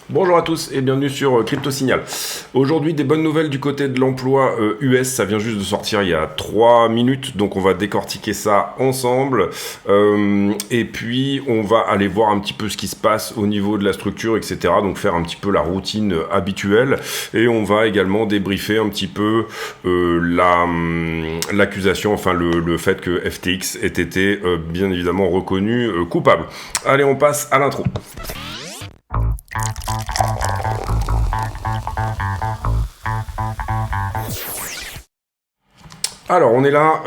Bonjour à tous et bienvenue sur Crypto Signal. Aujourd'hui, des bonnes nouvelles du côté de l'emploi US. Ça vient juste de sortir il y a 3 minutes, donc on va décortiquer ça ensemble. Et puis, on va aller voir un petit peu ce qui se passe au niveau de la structure, etc. Donc faire un petit peu la routine habituelle. Et on va également débriefer un petit peu l'accusation, enfin le fait que FTX ait été bien évidemment reconnu coupable. Allez, on passe à l'intro. Alors, on est là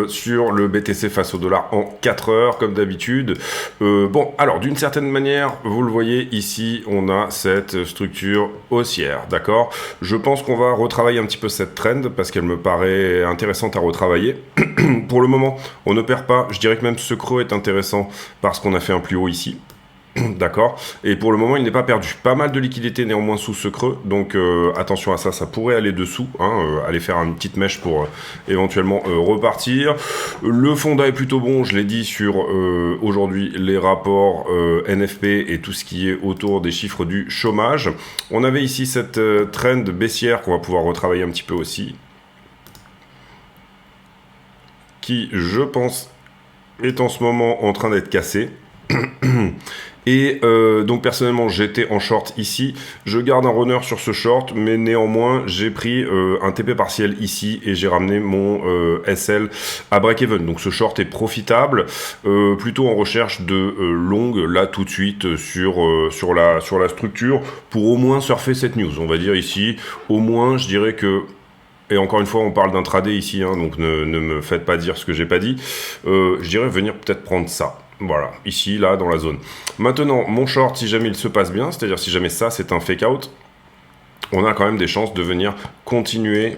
sur le BTC face au dollar en 4 heures, comme d'habitude. Bon, alors, d'une certaine manière, vous le voyez ici, on a cette structure haussière, d'accord? Je pense qu'on va retravailler un petit peu cette trend, parce qu'elle me paraît intéressante à retravailler. Pour le moment, on ne perd pas. Je dirais que même ce creux est intéressant, parce qu'on a fait un plus haut ici. D'accord. Et pour le moment, il n'est pas perdu. Pas mal de liquidités néanmoins sous ce creux. Donc attention à ça, ça pourrait aller dessous. Aller faire une petite mèche pour éventuellement repartir. Le fonda est plutôt bon, je l'ai dit sur aujourd'hui les rapports NFP et tout ce qui est autour des chiffres du chômage. On avait ici cette trend baissière qu'on va pouvoir retravailler un petit peu aussi. Qui, je pense, est en ce moment en train d'être cassée. Et donc personnellement j'étais en short ici, je garde un runner sur ce short, mais néanmoins j'ai pris un TP partiel ici et j'ai ramené mon SL à break-even. Donc ce short est profitable, plutôt en recherche de longue là tout de suite sur la structure pour au moins surfer cette news. On va dire ici, au moins je dirais que... Et encore une fois, on parle d'intraday ici, donc ne me faites pas dire ce que j'ai pas dit. Je dirais venir peut-être prendre ça. Voilà, ici, là, dans la zone. Maintenant, mon short, si jamais il se passe bien, c'est-à-dire si jamais ça, c'est un fake-out, on a quand même des chances de venir continuer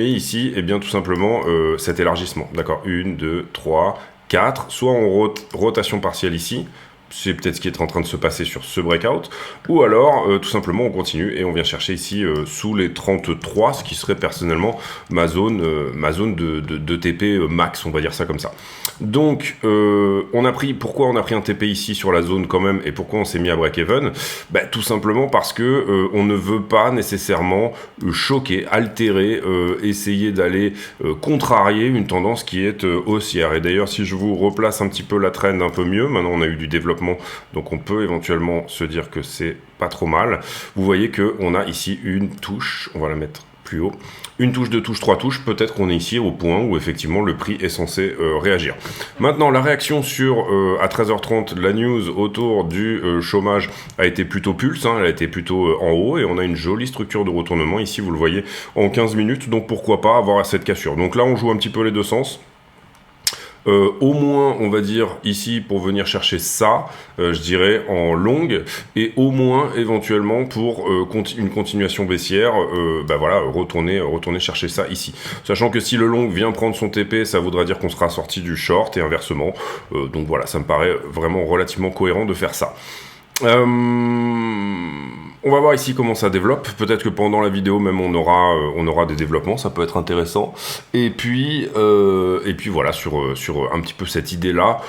ici, et bien tout simplement, cet élargissement. D'accord, 1, 2, 3, 4, soit en rotation partielle ici, c'est peut-être ce qui est en train de se passer sur ce breakout, ou alors tout simplement on continue et on vient chercher ici sous les 33, ce qui serait personnellement ma zone de TP max, on va dire ça comme ça. Donc pourquoi on a pris un TP ici sur la zone quand même, et pourquoi on s'est mis à break-even? Tout simplement parce que on ne veut pas nécessairement choquer, altérer, essayer d'aller contrarier une tendance qui est haussière. Et d'ailleurs, si je vous replace un petit peu la trend un peu mieux, maintenant on a eu du développement, donc on peut éventuellement se dire que c'est pas trop mal. Vous voyez que on a ici une touche, on va la mettre plus haut, une touche, deux touches, trois touches, peut-être qu'on est ici au point où effectivement le prix est censé réagir. Maintenant, la réaction sur à 13h30, la news autour du chômage a été plutôt pulse, elle a été plutôt en haut, et on a une jolie structure de retournement ici, vous le voyez, en 15 minutes, donc pourquoi pas avoir cette cassure. Donc là on joue un petit peu les deux sens. Au moins, on va dire ici pour venir chercher ça, je dirais en longue, et au moins éventuellement pour une continuation baissière, voilà, retourner chercher ça ici. Sachant que si le long vient prendre son TP, ça voudra dire qu'on sera sorti du short et inversement. Donc voilà, ça me paraît vraiment relativement cohérent de faire ça. On va voir ici comment ça développe. Peut-être que pendant la vidéo même on aura des développements, ça peut être intéressant. Et puis voilà sur un petit peu cette idée-là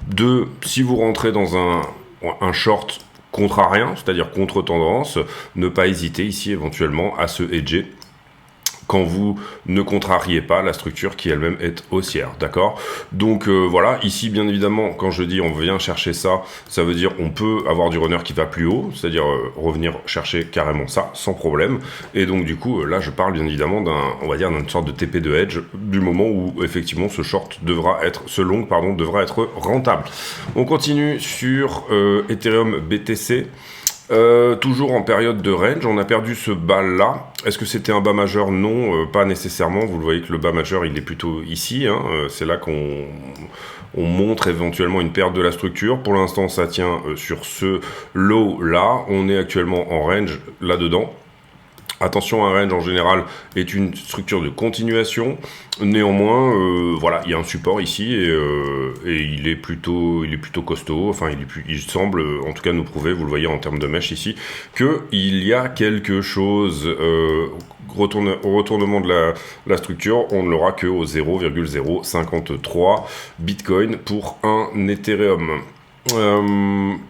de si vous rentrez dans un short contrarien, c'est-à-dire contre tendance, ne pas hésiter ici éventuellement à se hedger quand vous ne contrariez pas la structure qui elle-même est haussière, d'accord? Donc voilà, ici bien évidemment, quand je dis on vient chercher ça, ça veut dire on peut avoir du runner qui va plus haut, c'est-à-dire revenir chercher carrément ça, sans problème, et donc du coup, là je parle bien évidemment d'une sorte de TP de hedge, du moment où effectivement ce long devra être rentable. On continue sur Ethereum BTC. Toujours en période de range, on a perdu ce bas là. Est-ce que c'était un bas majeur? Non, pas nécessairement. Vous le voyez que le bas majeur il est plutôt ici, c'est là qu'on montre éventuellement une perte de la structure. Pour l'instant ça tient sur ce low là, on est actuellement en range là-dedans. Attention, un range en général est une structure de continuation. Néanmoins, voilà, il y a un support ici et il est plutôt costaud. Enfin, il semble, en tout cas, nous prouver, vous le voyez en termes de mèche ici, qu'il y a quelque chose. Au retournement de la structure, on ne l'aura que au 0,053 Bitcoin pour un Ethereum.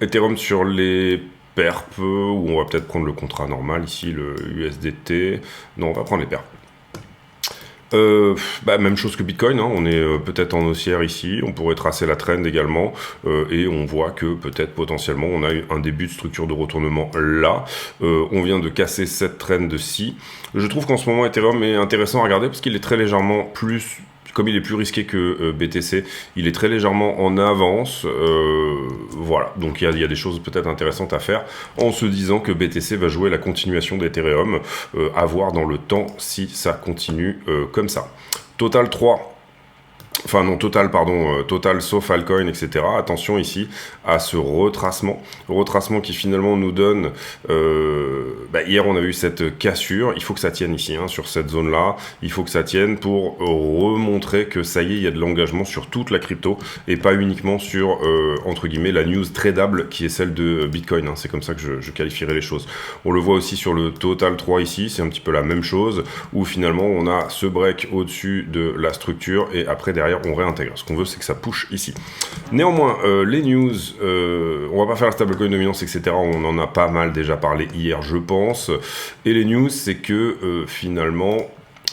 Ethereum sur les perps, où on va peut-être prendre le contrat normal ici, le USDT. Non, on va prendre les perps. Même chose que Bitcoin, hein, on est peut-être en haussière ici, on pourrait tracer la trend également, et on voit que peut-être potentiellement on a eu un début de structure de retournement là. On vient de casser cette trend-ci. Je trouve qu'en ce moment Ethereum est intéressant à regarder parce qu'il est très légèrement plus... Comme il est plus risqué que BTC, il est très légèrement en avance. Voilà, donc il y a des choses peut-être intéressantes à faire en se disant que BTC va jouer la continuation d'Ethereum. À voir dans le temps si ça continue comme ça. Total 3. Enfin non, Total, pardon, Total sauf Alcoin, etc. Attention ici à ce retracement. Retracement qui finalement nous donne... hier on avait eu cette cassure, il faut que ça tienne ici, hein, sur cette zone-là. Il faut que ça tienne pour remontrer que ça y est, il y a de l'engagement sur toute la crypto et pas uniquement sur, entre guillemets, la news tradable qui est celle de Bitcoin. Hein. C'est comme ça que je qualifierais les choses. On le voit aussi sur le Total 3 ici, c'est un petit peu la même chose, où finalement on a ce break au-dessus de la structure et après derrière on réintègre. Ce qu'on veut, c'est que ça push ici. Néanmoins, les news, on va pas faire la stablecoin dominance, etc. On en a pas mal déjà parlé hier, je pense. Et les news, c'est que finalement,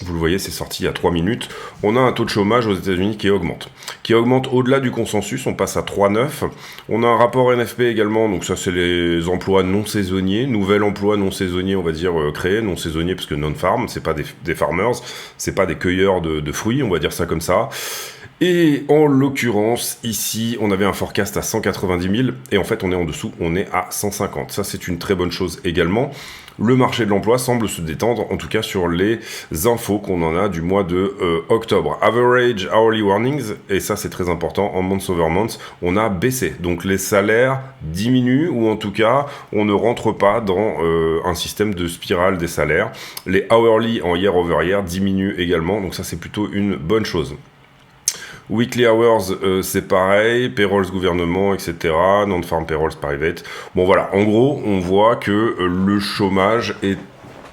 vous le voyez, c'est sorti il y a 3 minutes. On a un taux de chômage aux États-Unis qui augmente au-delà du consensus. On passe à 3,9. On a un rapport NFP également. Donc ça, c'est les emplois non saisonniers, nouvel emploi non saisonnier, on va dire créé, non saisonnier parce que non-farm, c'est pas des farmers, c'est pas des cueilleurs de fruits, on va dire ça comme ça. Et en l'occurrence, ici, on avait un forecast à 190 000 et en fait, on est en dessous, on est à 150. Ça, c'est une très bonne chose également. Le marché de l'emploi semble se détendre, en tout cas sur les infos qu'on en a du mois de octobre. Average hourly warnings, et ça c'est très important, en month over month, on a baissé. Donc les salaires diminuent, ou en tout cas, on ne rentre pas dans un système de spirale des salaires. Les hourly en year over year diminuent également, donc ça c'est plutôt une bonne chose. Weekly hours, c'est pareil, payrolls gouvernement, etc., non-farm payrolls private. Bon voilà, en gros, on voit que le chômage est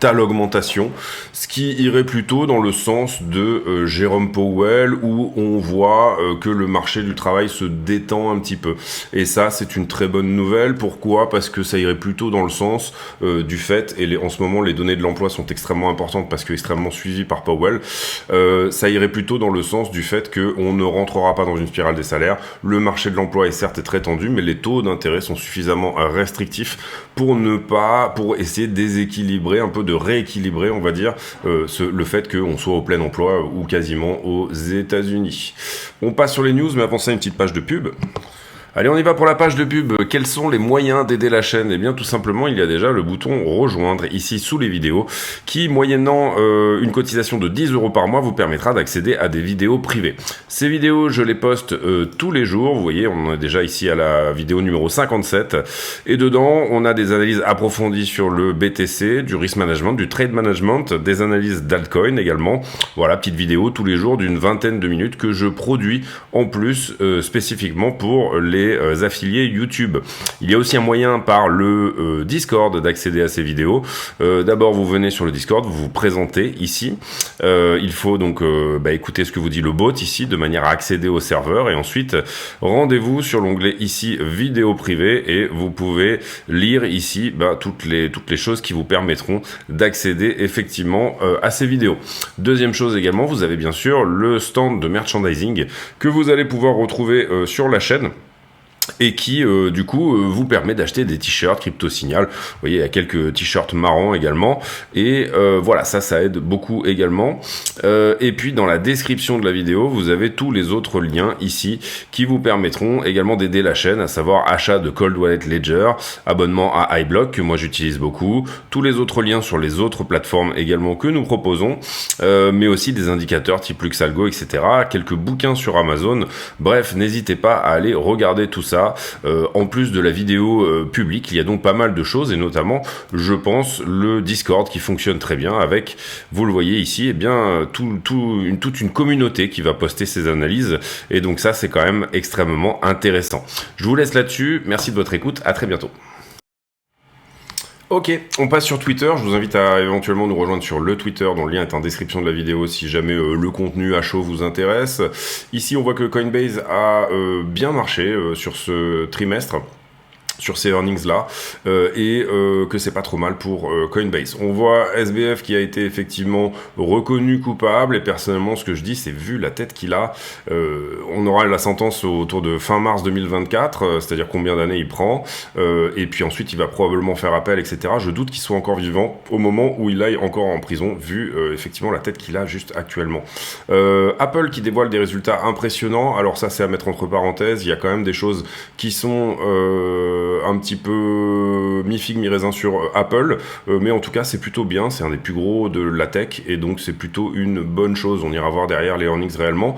à l'augmentation, ce qui irait plutôt dans le sens de Jérôme Powell, où on voit que le marché du travail se détend un petit peu. Et ça, c'est une très bonne nouvelle. Pourquoi ? Parce que ça irait plutôt dans le sens du fait, et en ce moment, les données de l'emploi sont extrêmement importantes parce que extrêmement suivies par Powell, ça irait plutôt dans le sens du fait qu'on ne rentrera pas dans une spirale des salaires. Le marché de l'emploi est certes très tendu, mais les taux d'intérêt sont suffisamment restrictifs pour essayer de déséquilibrer un peu, de rééquilibrer, on va dire, le fait qu'on soit au plein emploi ou quasiment aux États-Unis. On passe sur les news, mais avant ça, une petite page de pub. Allez, on y va pour la page de pub. Quels sont les moyens d'aider la chaîne ? Eh bien, tout simplement, il y a déjà le bouton rejoindre ici sous les vidéos qui, moyennant une cotisation de 10 € par mois, vous permettra d'accéder à des vidéos privées. Ces vidéos, je les poste tous les jours. Vous voyez, on en est déjà ici à la vidéo numéro 57. Et dedans, on a des analyses approfondies sur le BTC, du risk management, du trade management, des analyses d'altcoin également. Voilà, petite vidéo tous les jours d'une vingtaine de minutes que je produis en plus spécifiquement pour les affiliés YouTube. Il y a aussi un moyen par le Discord d'accéder à ces vidéos. D'abord, vous venez sur le Discord, vous vous présentez ici. Il faut donc écouter ce que vous dit le bot ici de manière à accéder au serveur et ensuite rendez-vous sur l'onglet ici vidéo privée et vous pouvez lire ici toutes les choses qui vous permettront d'accéder effectivement à ces vidéos. Deuxième chose également, vous avez bien sûr le stand de merchandising que vous allez pouvoir retrouver sur la chaîne. Et qui du coup vous permet d'acheter des t-shirts Crypto Signal. Vous voyez, il y a quelques t-shirts marrants également et voilà, ça aide beaucoup également. Et puis dans la description de la vidéo, vous avez tous les autres liens ici qui vous permettront également d'aider la chaîne, à savoir achat de Cold Wallet Ledger, abonnement à iBlock que moi j'utilise beaucoup, tous les autres liens sur les autres plateformes également que nous proposons, mais aussi des indicateurs type Luxalgo, etc., quelques bouquins sur Amazon. Bref, n'hésitez pas à aller regarder tout ça. En plus de la vidéo publique, il y a donc pas mal de choses et notamment, je pense, le Discord qui fonctionne très bien avec, vous le voyez ici, eh bien toute une communauté qui va poster ses analyses et donc ça, c'est quand même extrêmement intéressant. Je vous laisse là-dessus. Merci de votre écoute. À très bientôt. Ok, on passe sur Twitter. Je vous invite à éventuellement nous rejoindre sur le Twitter, dont le lien est en description de la vidéo si jamais le contenu à chaud vous intéresse. Ici, on voit que Coinbase a bien marché sur ce trimestre, sur ces earnings là, et que c'est pas trop mal pour Coinbase. On voit SBF qui a été effectivement reconnu coupable, et personnellement ce que je dis c'est, vu la tête qu'il a, on aura la sentence autour de fin mars 2024, c'est-à-dire combien d'années il prend, et puis ensuite il va probablement faire appel, etc. Je doute qu'il soit encore vivant au moment où il aille encore en prison, vu effectivement la tête qu'il a juste actuellement. Apple qui dévoile des résultats impressionnants. Alors ça c'est à mettre entre parenthèses, il y a quand même des choses qui sont un petit peu mi-figue mi-raisin sur Apple, mais en tout cas c'est plutôt bien, c'est un des plus gros de la tech, et donc c'est plutôt une bonne chose. On ira voir derrière les earnings réellement.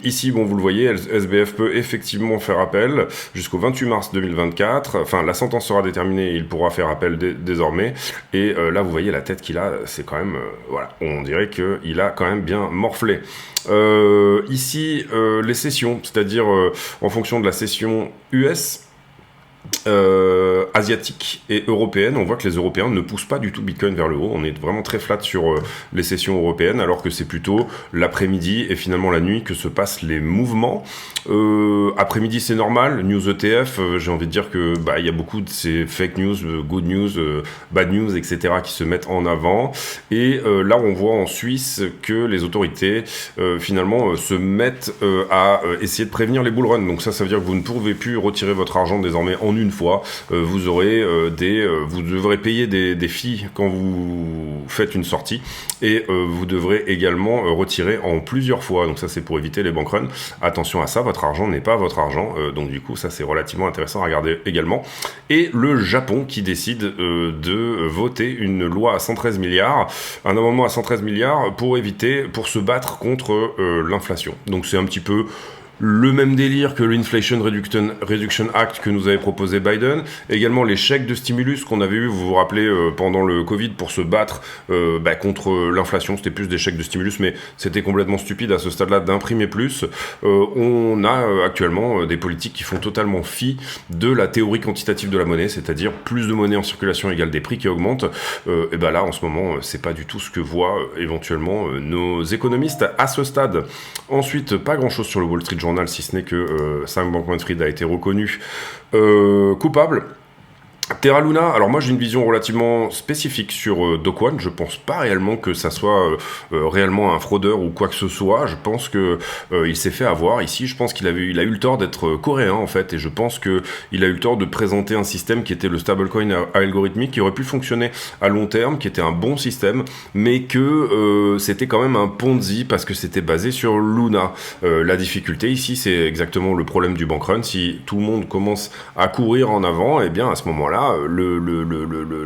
Ici, bon, vous le voyez, SBF peut effectivement faire appel jusqu'au 28 mars 2024, enfin la sentence sera déterminée et il pourra faire appel désormais, et là vous voyez la tête qu'il a, c'est quand même, voilà, on dirait qu'il a quand même bien morflé. Ici, les sessions, c'est-à-dire en fonction de la session US, asiatiques et européennes, on voit que les Européens ne poussent pas du tout Bitcoin vers le haut. On est vraiment très flat sur les sessions européennes, alors que c'est plutôt l'après-midi et finalement la nuit que se passent les mouvements. Après-midi c'est normal, news ETF, j'ai envie de dire que il y a beaucoup de ces fake news, good news, bad news, etc. qui se mettent en avant, et là on voit en Suisse que les autorités finalement se mettent à essayer de prévenir les bull runs. Donc ça veut dire que vous ne pouvez plus retirer votre argent désormais en une fois. Vous aurez vous devrez payer des fees quand vous faites une sortie, et vous devrez également retirer en plusieurs fois. Donc ça c'est pour éviter les bank runs. Attention à ça, votre argent n'est pas votre argent, donc du coup ça c'est relativement intéressant à regarder également. Et le Japon qui décide de voter une loi à 113 milliards, un amendement à 113 milliards pour se battre contre l'inflation. Donc c'est un petit peu le même délire que l'Inflation Reduction Act que nous avait proposé Biden, également les chèques de stimulus qu'on avait eu, vous vous rappelez, pendant le Covid, pour se battre contre l'inflation. C'était plus des chèques de stimulus, mais c'était complètement stupide à ce stade-là d'imprimer plus. On a actuellement des politiques qui font totalement fi de la théorie quantitative de la monnaie, c'est-à-dire plus de monnaie en circulation égale des prix qui augmentent. Et là, en ce moment, c'est pas du tout ce que voient éventuellement nos économistes à ce stade. Ensuite, pas grand-chose sur le Wall Street Journal, si ce n'est que Sam Bankman-Fried a été reconnu coupable. Terra Luna, alors moi j'ai une vision relativement spécifique sur Do Kwon. Je pense pas réellement que ça soit réellement un fraudeur ou quoi que ce soit. Je pense que il s'est fait avoir ici. Je pense qu'il a eu le tort d'être coréen en fait, et je pense que il a eu le tort de présenter un système qui était le stablecoin algorithmique, qui aurait pu fonctionner à long terme, qui était un bon système, mais que c'était quand même un Ponzi parce que c'était basé sur Luna. La difficulté ici, c'est exactement le problème du bank run. Si tout le monde commence à courir en avant, et bien à ce moment-là,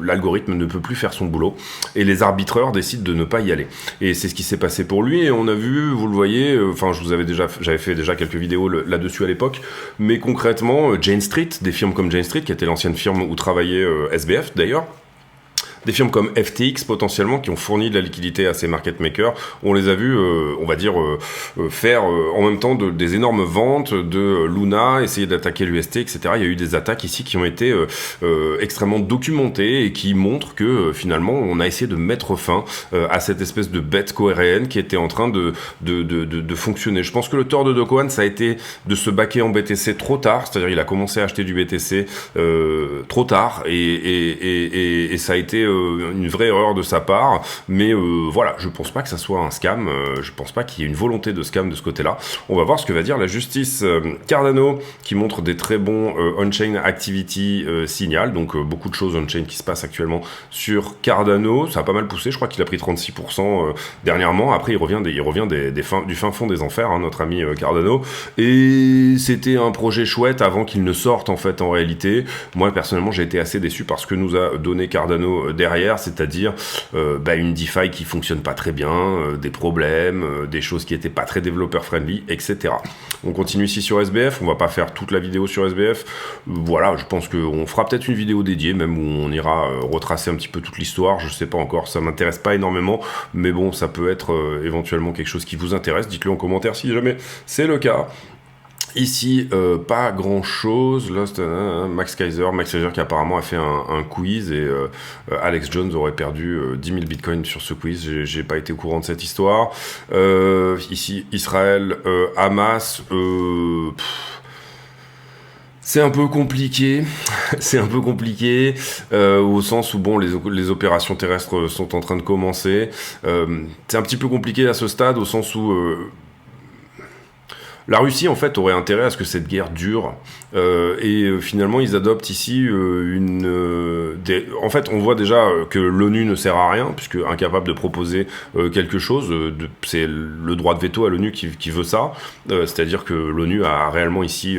l'algorithme ne peut plus faire son boulot, et les arbitreurs décident de ne pas y aller. Et c'est ce qui s'est passé pour lui, et on a vu, vous le voyez, j'avais fait déjà quelques vidéos là-dessus à l'époque, mais concrètement, Jane Street, des firmes comme Jane Street, qui était l'ancienne firme où travaillait SBF d'ailleurs, des firmes comme FTX potentiellement qui ont fourni de la liquidité à ces market makers, on les a vus, on va dire, faire en même temps des énormes ventes de Luna, essayer d'attaquer l'UST, etc. Il y a eu des attaques ici qui ont été extrêmement documentées et qui montrent que finalement on a essayé de mettre fin à cette espèce de bête coréenne qui était en train de fonctionner. Je pense que le tort de Do Kwon, ça a été de se baquer en BTC trop tard, c'est-à-dire il a commencé à acheter du BTC trop tard, et ça a été une vraie erreur de sa part, mais voilà, je pense pas que ça soit un scam, je pense pas qu'il y ait une volonté de scam de ce côté-là. On va voir ce que va dire la justice. Cardano qui montre des très bons on-chain activity signal, donc beaucoup de choses on-chain qui se passent actuellement sur Cardano. Ça a pas mal poussé, je crois qu'il a pris 36% dernièrement. Après il revient du fin fond des enfers, hein, notre ami Cardano, et c'était un projet chouette avant qu'il ne sorte en fait en réalité. Moi personnellement j'ai été assez déçu par ce que nous a donné Cardano derrière, c'est-à-dire une DeFi qui fonctionne pas très bien, des problèmes, des choses qui étaient pas très développeur friendly, etc. On continue ici sur SBF, on va pas faire toute la vidéo sur SBF, voilà, je pense qu'on fera peut-être une vidéo dédiée, même où on ira retracer un petit peu toute l'histoire, je sais pas encore, ça m'intéresse pas énormément, mais bon, ça peut être éventuellement quelque chose qui vous intéresse, dites-le en commentaire si jamais c'est le cas. Ici, pas grand chose. Lost, Max Kaiser qui apparemment a fait un quiz et Alex Jones aurait perdu 10 000 bitcoins sur ce quiz. J'ai pas été au courant de cette histoire. Ici, Israël, Hamas. C'est un peu compliqué, c'est un peu compliqué au sens où bon les opérations terrestres sont en train de commencer. C'est un petit peu compliqué à ce stade au sens où la Russie, en fait, aurait intérêt à ce que cette guerre dure. Finalement, ils adoptent ici En fait, on voit déjà que l'ONU ne sert à rien, puisque incapable de proposer quelque chose. C'est le droit de veto à l'ONU qui veut ça. C'est-à-dire que l'ONU a réellement ici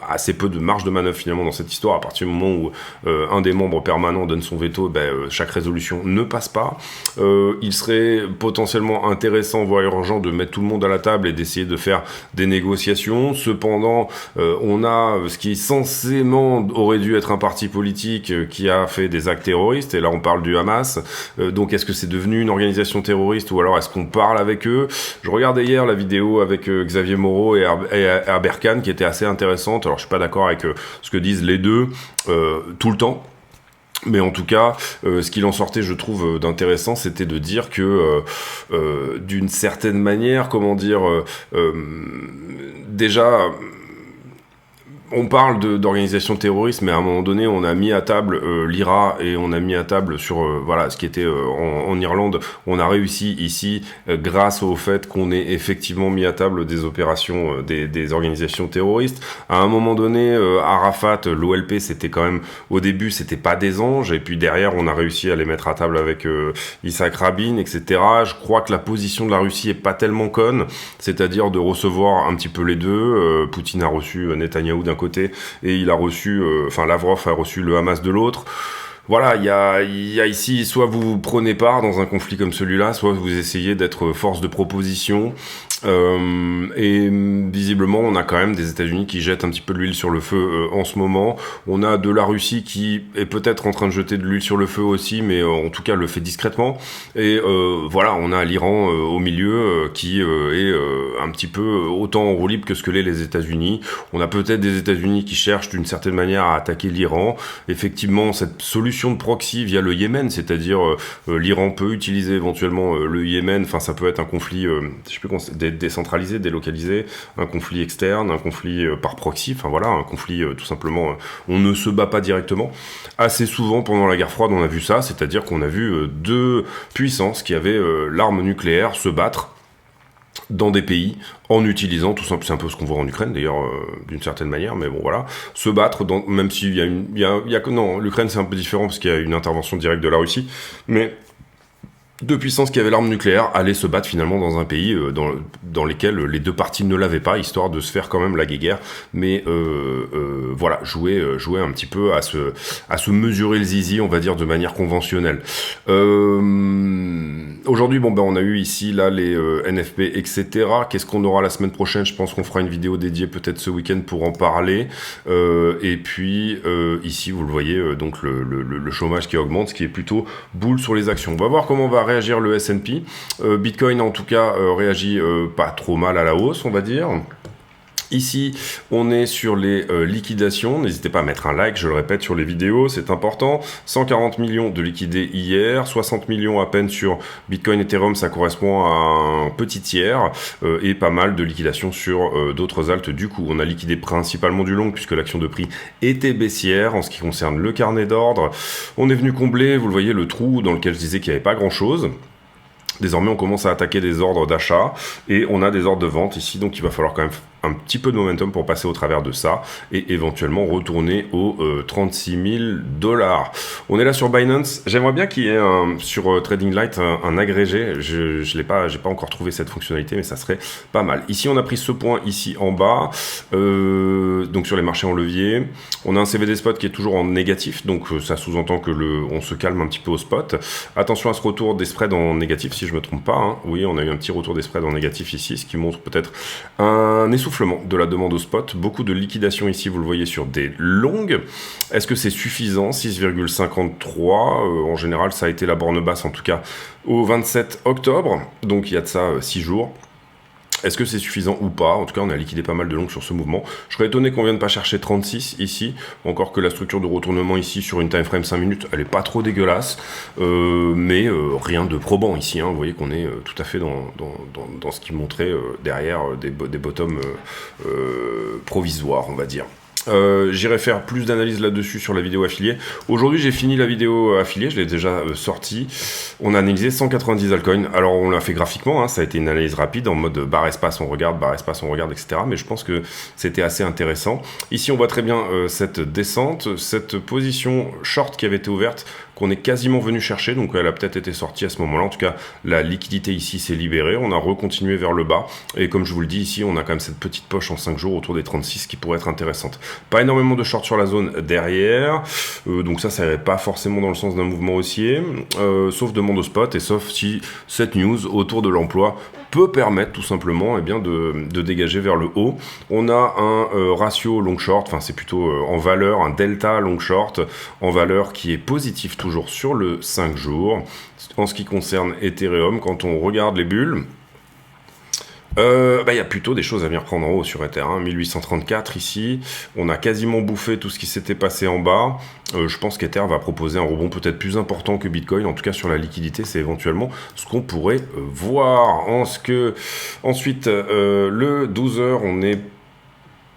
assez peu de marge de manœuvre, finalement, dans cette histoire. À partir du moment où un des membres permanents donne son veto, chaque résolution ne passe pas. Il serait potentiellement intéressant, voire urgent, de mettre tout le monde à la table et d'essayer de faire des négociations. Cependant, on a ce qui censément aurait dû être un parti politique qui a fait des actes terroristes, et là on parle du Hamas. Donc est-ce que c'est devenu une organisation terroriste, ou alors est-ce qu'on parle avec eux? Je regardais hier la vidéo avec Xavier Moreau et Herbert Khan qui était assez intéressante. Alors je suis pas d'accord avec ce que disent les deux tout le temps. Mais en tout cas, ce qu'il en sortait, je trouve, d'intéressant, c'était de dire que, d'une certaine manière, déjà, on parle d'organisation terroriste, mais à un moment donné, on a mis à table l'IRA et on a mis à table sur ce qui était en Irlande. On a réussi ici grâce au fait qu'on ait effectivement mis à table des opérations des organisations terroristes. À un moment donné, Arafat, l'OLP, c'était quand même au début, c'était pas des anges, et puis derrière, on a réussi à les mettre à table avec Yitzhak Rabin, etc. Je crois que la position de la Russie est pas tellement conne, c'est-à-dire de recevoir un petit peu les deux. Poutine a reçu Netanyahou d'un côté, et il a reçu, Lavrov a reçu le Hamas de l'autre. Voilà, il y a ici, soit vous prenez part dans un conflit comme celui-là, soit vous essayez d'être force de proposition. Et visiblement, on a quand même des États-Unis qui jettent un petit peu de l'huile sur le feu en ce moment. On a de la Russie qui est peut-être en train de jeter de l'huile sur le feu aussi, mais en tout cas le fait discrètement. Et on a l'Iran au milieu qui est un petit peu autant en roue libre que ce que l'est les États-Unis. On a peut-être des États-Unis qui cherchent d'une certaine manière à attaquer l'Iran. Effectivement, cette solution de proxy via le Yémen, c'est-à-dire l'Iran peut utiliser éventuellement le Yémen. Enfin, ça peut être un conflit, je sais plus comment décentralisé, délocalisé, un conflit externe, un conflit par proxy, un conflit tout simplement, on ne se bat pas directement. Assez souvent pendant la guerre froide on a vu ça, c'est-à-dire qu'on a vu deux puissances qui avaient l'arme nucléaire se battre dans des pays en utilisant tout simplement, c'est un peu ce qu'on voit en Ukraine d'ailleurs d'une certaine manière, mais bon voilà, se battre même s'il non, l'Ukraine c'est un peu différent parce qu'il y a une intervention directe de la Russie, mais deux puissances qui avaient l'arme nucléaire allaient se battre finalement dans un pays dans lesquels les deux parties ne l'avaient pas, histoire de se faire quand même la guéguerre, mais jouer un petit peu à se mesurer le zizi, on va dire, de manière conventionnelle. Aujourd'hui, on a eu ici là les NFP, etc. Qu'est-ce qu'on aura la semaine prochaine? Je pense qu'on fera une vidéo dédiée peut-être ce week-end pour en parler. Et puis ici, vous le voyez, donc le chômage qui augmente, ce qui est plutôt boule sur les actions. On va voir comment va réagir le S&P. Bitcoin, en tout cas, réagit pas trop mal à la hausse, on va dire. Ici, on est sur les liquidations. N'hésitez pas à mettre un like, je le répète, sur les vidéos, c'est important. 140 millions de liquidés hier, 60 millions à peine sur Bitcoin, Ethereum, ça correspond à un petit tiers, et pas mal de liquidations sur d'autres altes. Du coup, on a liquidé principalement du long, puisque l'action de prix était baissière. En ce qui concerne le carnet d'ordre, on est venu combler, vous le voyez, le trou dans lequel je disais qu'il n'y avait pas grand-chose. Désormais, on commence à attaquer des ordres d'achat et on a des ordres de vente ici, donc il va falloir quand même un petit peu de momentum pour passer au travers de ça et éventuellement retourner aux 36 000 $. On est là sur Binance. J'aimerais bien qu'il y ait sur Trading Light un agrégé. J'ai pas encore trouvé cette fonctionnalité, mais ça serait pas mal. Ici, on a pris ce point ici en bas, donc sur les marchés en levier. On a un CVD spot qui est toujours en négatif, donc ça sous-entend que on se calme un petit peu au spot. Attention à ce retour des spreads en négatif, si je me trompe pas. Hein. Oui, on a eu un petit retour des spreads en négatif ici, ce qui montre peut-être un essoufflement de la demande au spot. Beaucoup de liquidation ici, vous le voyez, sur des longues. Est-ce que c'est suffisant? 6,53. En général, ça a été la borne basse, en tout cas, au 27 octobre. Donc, il y a de ça 6 jours. Est-ce que c'est suffisant ou pas? En tout cas, on a liquidé pas mal de longues sur ce mouvement. Je serais étonné qu'on vienne pas chercher 36 ici. Encore que la structure de retournement ici sur une time frame 5 minutes, elle est pas trop dégueulasse. Mais rien de probant ici. Hein. Vous voyez qu'on est tout à fait dans ce qui montrait derrière des bottoms provisoires, on va dire. J'irai faire plus d'analyse là-dessus sur la vidéo affiliée. Aujourd'hui, j'ai fini la vidéo affiliée, je l'ai déjà sortie. On a analysé 190 altcoins. Alors, on l'a fait graphiquement, hein, ça a été une analyse rapide en mode barre espace, on regarde, etc. Mais je pense que c'était assez intéressant. Ici, on voit très bien cette descente, cette position short qui avait été ouverte, qu'on est quasiment venu chercher, donc elle a peut-être été sortie à ce moment-là. En tout cas, la liquidité ici s'est libérée, on a recontinué vers le bas, et comme je vous le dis ici, on a quand même cette petite poche en 5 jours autour des 36 qui pourrait être intéressante. Pas énormément de short sur la zone derrière, donc ça irait pas forcément dans le sens d'un mouvement haussier, sauf demande au spot, et sauf si cette news autour de l'emploi peut permettre tout simplement de dégager vers le haut. On a un ratio long short, enfin c'est plutôt en valeur, un delta long short en valeur qui est positif toujours sur le 5 jours. En ce qui concerne Ethereum, quand on regarde les bulles, y a plutôt des choses à venir prendre en haut sur Ether, hein. 1834 ici, on a quasiment bouffé tout ce qui s'était passé en bas. Je pense qu'Ether va proposer un rebond peut-être plus important que Bitcoin, en tout cas sur la liquidité, c'est éventuellement ce qu'on pourrait voir. Ensuite, le 12 heures, on est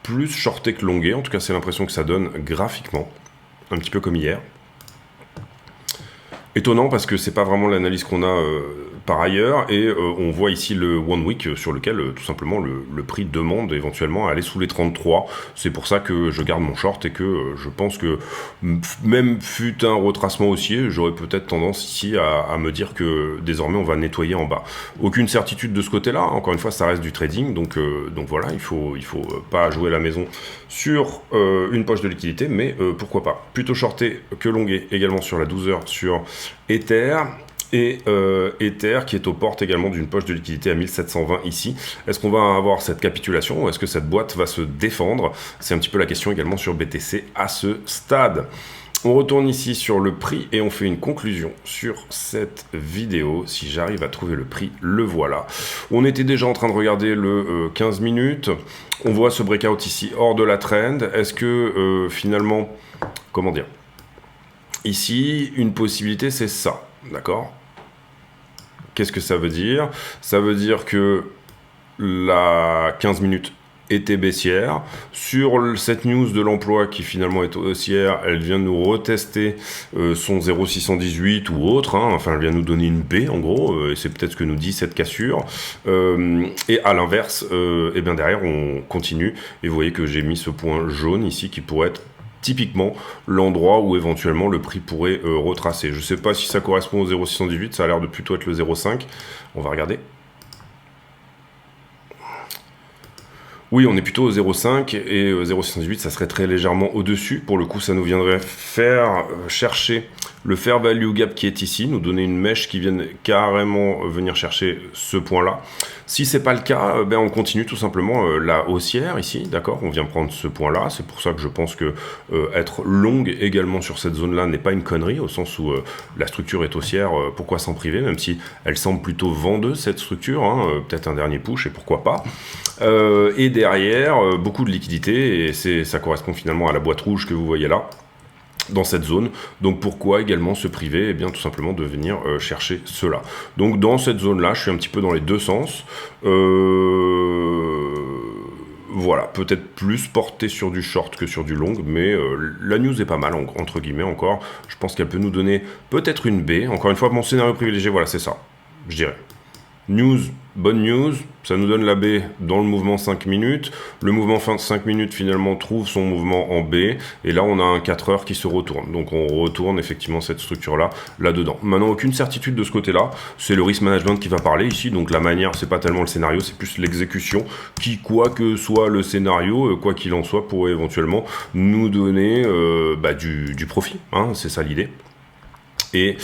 plus shorté que longué, en tout cas c'est l'impression que ça donne graphiquement, un petit peu comme hier. Étonnant parce que c'est pas vraiment l'analyse qu'on a par ailleurs, et on voit ici le One Week sur lequel tout simplement le prix demande éventuellement à aller sous les 33. C'est pour ça que je garde mon short et que je pense que même fut un retracement haussier, j'aurais peut-être tendance ici à me dire que désormais on va nettoyer en bas. Aucune certitude de ce côté-là, encore une fois ça reste du trading, donc voilà, il faut pas jouer la maison sur une poche de liquidité, mais pourquoi pas. Plutôt shorté que longué également sur la 12 heures sur Ether. Et Ether qui est aux portes également d'une poche de liquidité à 1720 ici. Est-ce qu'on va avoir cette capitulation ou est-ce que cette boîte va se défendre? C'est un petit peu la question également sur BTC à ce stade. On retourne ici sur le prix et on fait une conclusion sur cette vidéo. Si j'arrive à trouver le prix, le voilà. On était déjà en train de regarder le 15 minutes. On voit ce breakout ici hors de la trend. Est-ce que finalement, comment dire, ici, une possibilité, c'est ça, d'accord? Qu'est-ce que ça veut dire? Ça veut dire que la 15 minutes était baissière. Sur cette news de l'emploi qui finalement est haussière, elle vient nous retester son 0,618 ou autre, hein. Enfin elle vient nous donner une B en gros, et c'est peut-être ce que nous dit cette cassure. Et à l'inverse, et bien derrière on continue, et vous voyez que j'ai mis ce point jaune ici qui pourrait être typiquement l'endroit où éventuellement le prix pourrait retracer. Je ne sais pas si ça correspond au 0,618, ça a l'air de plutôt être le 0,5. On va regarder. Oui, on est plutôt au 0,5 et 0,618, ça serait très légèrement au-dessus. Pour le coup, ça nous viendrait faire chercher le fair value gap qui est ici, nous donner une mèche qui vienne carrément venir chercher ce point-là. Si c'est pas le cas, on continue tout simplement la haussière ici, d'accord? On vient prendre ce point-là, c'est pour ça que je pense que être longue également sur cette zone-là n'est pas une connerie, au sens où la structure est haussière, pourquoi s'en priver, même si elle semble plutôt vendeuse cette structure, hein, peut-être un dernier push et pourquoi pas. Et derrière, beaucoup de liquidité, et ça correspond finalement à la boîte rouge que vous voyez là, dans cette zone. Donc pourquoi également se priver? Eh bien tout simplement de venir chercher cela. Donc dans cette zone-là, je suis un petit peu dans les deux sens. Voilà, peut-être plus porté sur du short que sur du long, mais la news est pas mal, entre guillemets encore. Je pense qu'elle peut nous donner peut-être une B. Encore une fois, mon scénario privilégié, voilà, c'est ça, je dirais. News, bonne news, ça nous donne la B dans le mouvement 5 minutes. Le mouvement fin de 5 minutes finalement trouve son mouvement en B. Et là on a un 4 heures qui se retourne. Donc on retourne effectivement cette structure là-dedans. Maintenant aucune certitude de ce côté-là. C'est le risk management qui va parler ici. Donc la manière, c'est pas tellement le scénario, c'est plus l'exécution. Qui, quoi que soit le scénario, quoi qu'il en soit, pourrait éventuellement nous donner du profit. Hein, c'est ça l'idée. Et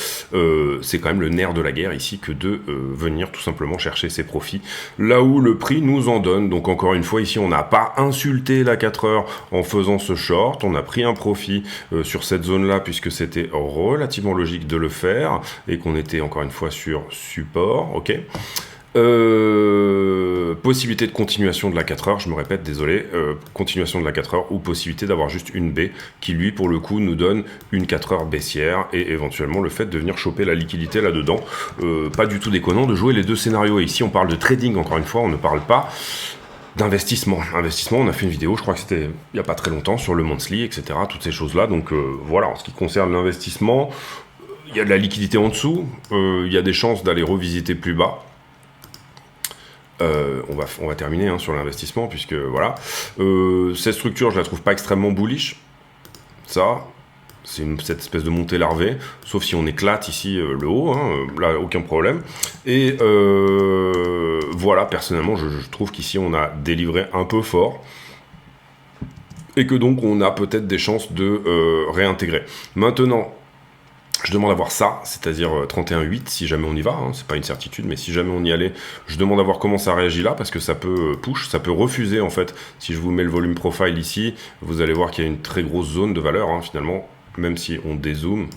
c'est quand même le nerf de la guerre ici que de venir tout simplement chercher ses profits là où le prix nous en donne. Donc encore une fois ici on n'a pas insulté la 4 heures en faisant ce short, on a pris un profit sur cette zone là puisque c'était relativement logique de le faire et qu'on était encore une fois sur support, ok. Possibilité de continuation de la 4 heures, je me répète, désolé, continuation de la 4 heures ou possibilité d'avoir juste une baie qui lui pour le coup nous donne une 4 heures baissière et éventuellement le fait de venir choper la liquidité là-dedans. Pas du tout déconnant de jouer les deux scénarios. Et ici on parle de trading, encore une fois, on ne parle pas d'investissement. Investissement, on a fait une vidéo, je crois que c'était il n'y a pas très longtemps, sur le monthly, etc. Toutes ces choses-là. Donc voilà, en ce qui concerne l'investissement, il y a de la liquidité en dessous, il y a des chances d'aller revisiter plus bas. On va terminer sur l'investissement, puisque voilà. Cette structure, je la trouve pas extrêmement bullish. Ça, c'est cette espèce de montée larvée, sauf si on éclate ici le haut, là, aucun problème. Et voilà, personnellement, je trouve qu'ici, on a délivré un peu fort. Et que donc, on a peut-être des chances de réintégrer. Maintenant, je demande à voir ça, c'est-à-dire 31,8 si jamais on y va, c'est pas une certitude, mais si jamais on y allait, je demande à voir comment ça réagit là, parce que ça peut push, ça peut refuser en fait. Si je vous mets le volume profile ici, vous allez voir qu'il y a une très grosse zone de valeur finalement, même si on dézoome.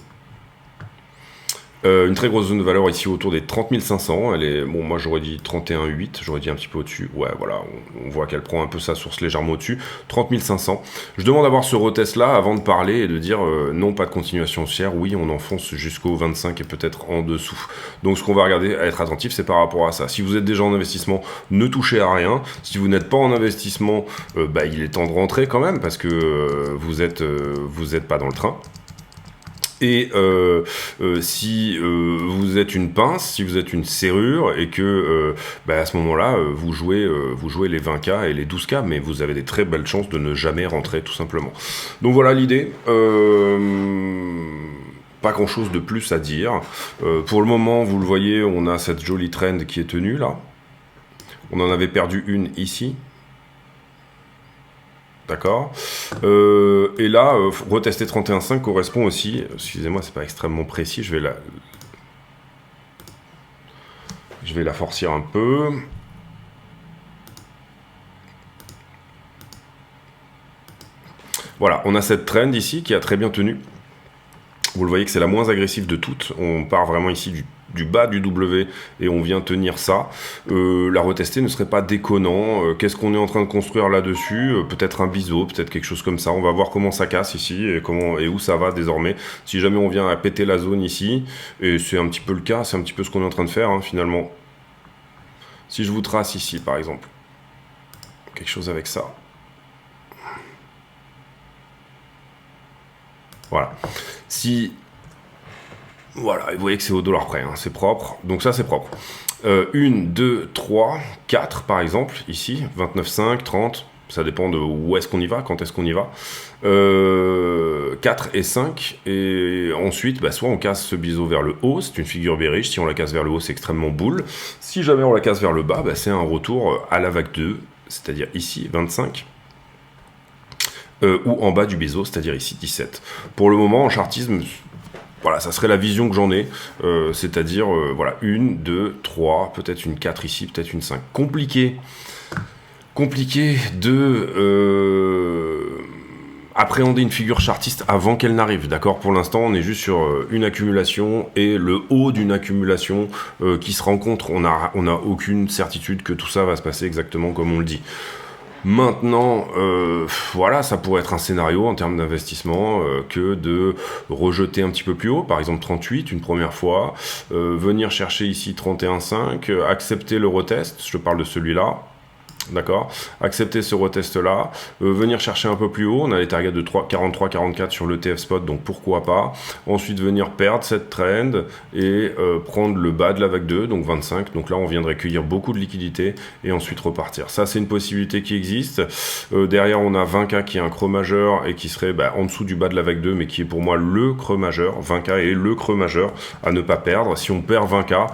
Une très grosse zone de valeur ici autour des 30 500. Elle est, bon, moi j'aurais dit 31,8, j'aurais dit un petit peu au-dessus. Ouais, voilà, on voit qu'elle prend un peu sa source légèrement au-dessus. 30 500. Je demande d'avoir ce retest là avant de parler et de dire non, pas de continuation haussière. Oui, on enfonce jusqu'au 25 et peut-être en dessous. Donc ce qu'on va regarder, à être attentif, c'est par rapport à ça. Si vous êtes déjà en investissement, ne touchez à rien. Si vous n'êtes pas en investissement, il est temps de rentrer quand même parce que vous êtes pas dans le train. Et si vous êtes une pince, si vous êtes une serrure et que à ce moment-là, vous jouez les 20K et les 12K, mais vous avez des très belles chances de ne jamais rentrer tout simplement. Donc voilà l'idée. Pas grand-chose de plus à dire. Pour le moment, vous le voyez, on a cette jolie trend qui est tenue là. On en avait perdu une ici. D'accord. Et là, retester 31,5 correspond aussi, excusez-moi, c'est pas extrêmement précis, je vais la forcir un peu. Voilà, on a cette trend ici qui a très bien tenu. Vous le voyez que c'est la moins agressive de toutes. On part vraiment ici du bas du W et on vient tenir ça. La retester ne serait pas déconnant. Qu'est-ce qu'on est en train de construire là-dessus? Peut-être un biseau, peut-être quelque chose comme ça. On va voir comment ça casse ici et où ça va désormais. Si jamais on vient à péter la zone ici, et c'est un petit peu le cas, c'est un petit peu ce qu'on est en train de faire finalement. Si je vous trace ici par exemple, quelque chose avec ça. Voilà. Voilà, vous voyez que c'est au dollar près, c'est propre. Donc ça, c'est propre. 1, 2, 3, 4 par exemple, ici, 29,5, 30, ça dépend de où est-ce qu'on y va, quand est-ce qu'on y va. 4 et 5, et ensuite, soit on casse ce biseau vers le haut, c'est une figure bearish, si on la casse vers le haut, c'est extrêmement bull. Si jamais on la casse vers le bas, c'est un retour à la vague 2, c'est-à-dire ici, 25. Ou en bas du biseau, c'est-à-dire ici 17. Pour le moment, en chartisme, voilà, ça serait la vision que j'en ai, c'est-à-dire, voilà, 1, 2, 3, peut-être une 4 ici, peut-être une 5. Compliqué de appréhender une figure chartiste avant qu'elle n'arrive, d'accord? Pour l'instant, on est juste sur une accumulation et le haut d'une accumulation qui se rencontre. On n'a aucune certitude que tout ça va se passer exactement comme on le dit. Maintenant, voilà, ça pourrait être un scénario en termes d'investissement que de rejeter un petit peu plus haut, par exemple 38 une première fois, venir chercher ici 31,5, accepter le retest, je parle de celui-là. D'accord, accepter ce retest là, venir chercher un peu plus haut, on a les targets de 43-44 sur l'ETF spot, donc pourquoi pas, ensuite venir perdre cette trend et prendre le bas de la vague 2, donc 25, donc là on viendrait cueillir beaucoup de liquidités et ensuite repartir. Ça c'est une possibilité qui existe. Derrière on a 20K qui est un creux majeur et qui serait en dessous du bas de la vague 2, mais qui est pour moi le creux majeur. 20K est le creux majeur à ne pas perdre. Si on perd 20K,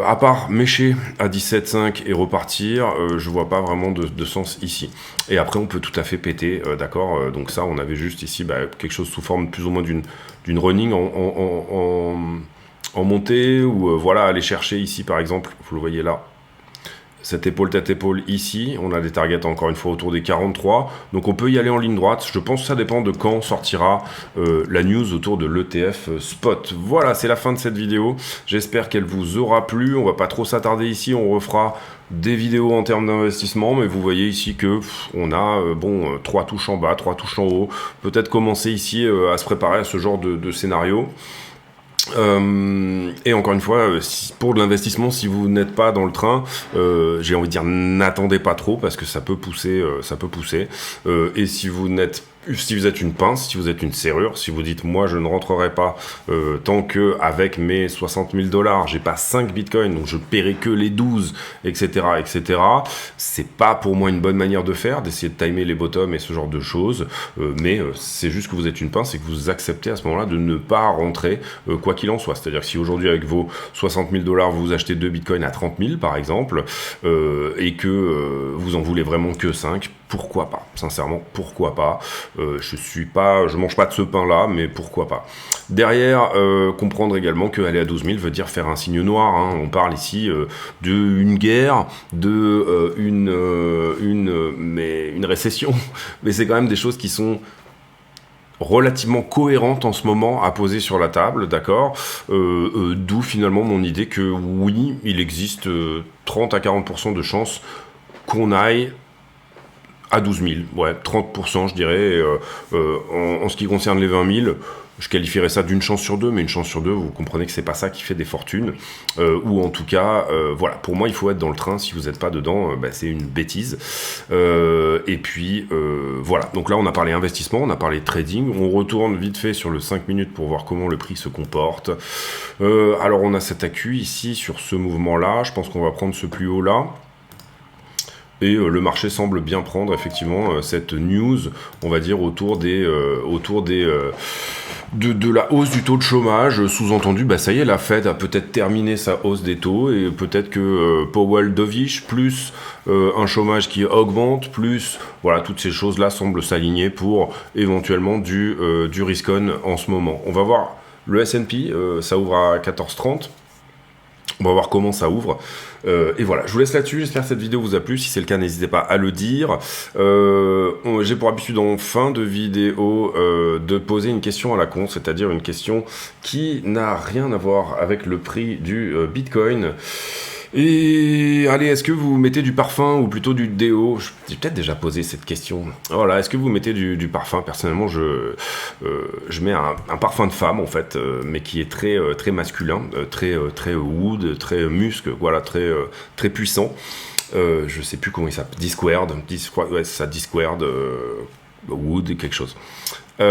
à part mécher à 17,5 et repartir, je vois pas vraiment de sens ici. Et après on peut tout à fait péter, d'accord, donc ça on avait juste ici quelque chose sous forme plus ou moins d'une running en montée, ou voilà, aller chercher ici par exemple, vous le voyez là, cette épaule tête épaule ici, on a des targets encore une fois autour des 43, donc on peut y aller en ligne droite. Je pense que ça dépend de quand sortira la news autour de l'ETF spot. Voilà, c'est la fin de cette vidéo, j'espère qu'elle vous aura plu. On va pas trop s'attarder ici, on refera des vidéos en termes d'investissement, mais vous voyez ici que on a 3 touches en bas, 3 touches en haut. Peut-être commencer ici à se préparer à ce genre de scénario. Et encore une fois, pour de l'investissement, si vous n'êtes pas dans le train, j'ai envie de dire n'attendez pas trop parce que ça peut pousser, et si vous êtes une pince, si vous êtes une serrure, si vous dites moi je ne rentrerai pas tant que avec mes 60 000 $, j'ai pas 5 bitcoins, donc je paierai que les 12, etc., etc. C'est pas pour moi une bonne manière de faire, d'essayer de timer les bottoms et ce genre de choses, mais c'est juste que vous êtes une pince et que vous acceptez à ce moment-là de ne pas rentrer quoi qu'il en soit. C'est-à-dire que si aujourd'hui avec vos 60 000 $, vous achetez 2 bitcoins à 30 000 par exemple, et que vous en voulez vraiment que 5, pourquoi pas? Sincèrement, pourquoi pas? Je mange pas de ce pain-là, mais pourquoi pas? Derrière, comprendre également qu'aller à 12 000 veut dire faire un signe noir. Hein. On parle ici d'une guerre, une récession, mais c'est quand même des choses qui sont relativement cohérente en ce moment à poser sur la table, d'accord, d'où finalement mon idée que oui, il existe 30 à 40% de chances qu'on aille à 12 000, ouais, 30% je dirais, en ce qui concerne les 20 000, je qualifierais ça d'une chance sur deux, mais une chance sur deux, vous comprenez que c'est pas ça qui fait des fortunes, ou en tout cas, voilà, pour moi il faut être dans le train, si vous n'êtes pas dedans, c'est une bêtise, et puis voilà, donc là on a parlé investissement, on a parlé trading, on retourne vite fait sur le 5 minutes pour voir comment le prix se comporte. Alors on a cet AQ ici sur ce mouvement là, je pense qu'on va prendre ce plus haut là. Et le marché semble bien prendre effectivement cette news, on va dire autour de la hausse du taux de chômage, sous-entendu, ça y est, la Fed a peut-être terminé sa hausse des taux et peut-être que Powell dovish, plus un chômage qui augmente, plus voilà, toutes ces choses-là semblent s'aligner pour éventuellement du risk-on en ce moment. On va voir le S&P, ça ouvre à 14,30. On va voir comment ça ouvre. Et voilà, je vous laisse là-dessus. J'espère que cette vidéo vous a plu. Si c'est le cas, n'hésitez pas à le dire. J'ai pour habitude en fin de vidéo de poser une question à la con, c'est-à-dire une question qui n'a rien à voir avec le prix du Bitcoin. Et allez, est-ce que vous mettez du parfum ou plutôt du déo? J'ai peut-être déjà posé cette question. Voilà, est-ce que vous mettez du parfum? Personnellement, je mets un parfum de femme en fait, mais qui est très masculin, très wood, très musc, voilà, très puissant. Je sais plus comment il s'appelle. Discward, ouais, c'est ça, Discward, wood, quelque chose. Et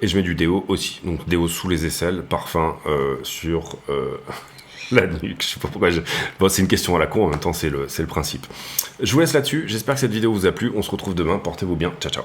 je mets du déo aussi, donc déo sous les aisselles, parfum sur la nuque, je sais pas pourquoi Bon, c'est une question à la con, en même temps c'est le principe. Je vous laisse là-dessus, j'espère que cette vidéo vous a plu, on se retrouve demain, portez-vous bien, ciao ciao.